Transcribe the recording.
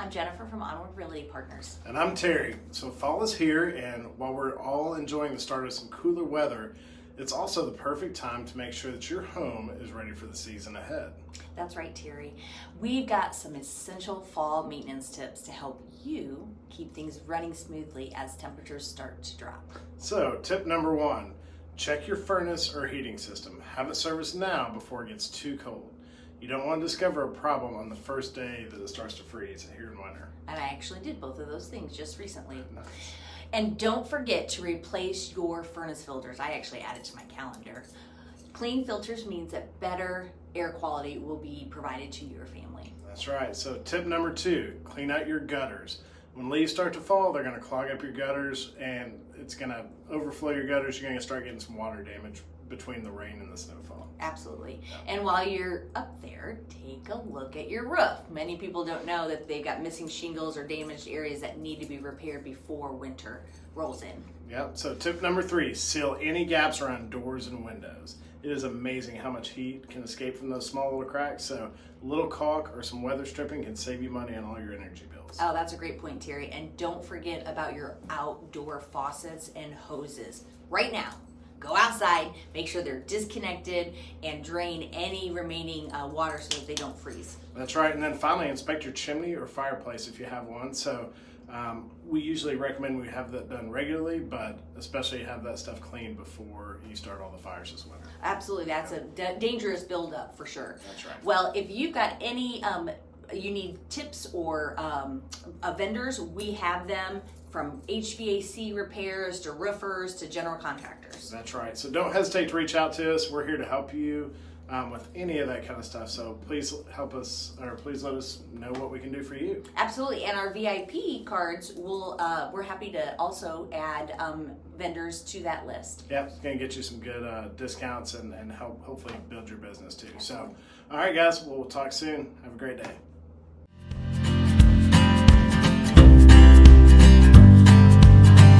I'm Jennifer from Onward Realty Partners. And I'm Terry. So fall is here, and while we're all enjoying the start of some cooler weather, it's also the perfect time to make sure that your home is ready for the season ahead. That's right, Terry. We've got some essential fall maintenance tips to help you keep things running smoothly as temperatures start to drop. So tip number 1, check your furnace or heating system. Have it serviced now before it gets too cold. You don't want to discover a problem on the first day that it starts to freeze here in winter. And I actually did both of those things just recently. Nice. And don't forget to replace your furnace filters. I actually added to my calendar. Clean filters means that better air quality will be provided to your family. That's right. So tip number 2, clean out your gutters. When leaves start to fall, they're going to clog up your gutters and it's going to overflow your gutters. You're going to start getting some water damage between the rain and the snowfall. Absolutely. And while you're up there, take a look at your roof. Many people don't know that they've got missing shingles or damaged areas that need to be repaired before winter rolls in. Yep. So tip number 3, seal any gaps around doors and windows. It is amazing how much heat can escape from those small little cracks. So a little caulk or some weather stripping can save you money on all your energy bills. Oh, that's a great point, Terry. And don't forget about your outdoor faucets and hoses. Right now, go outside, make sure they're disconnected, and drain any remaining water so that they don't freeze. That's right. And then finally, inspect your chimney or fireplace if you have one. So we usually recommend we have that done regularly, but especially have that stuff cleaned before you start all the fires this winter. Absolutely. That's a dangerous buildup for sure. That's right. Well, if you've got any, you need tips or vendors, we have them from HVAC repairs to roofers to general contractors. That's right. So don't hesitate to reach out to us. We're here to help you with any of that kind of stuff. So please help us, or please let us know what we can do for you. Absolutely. And our VIP cards will, we're happy to also add vendors to that list. Yep, it's going to get you some good discounts and help hopefully build your business too. So, all right, guys, we'll talk soon. Have a great day.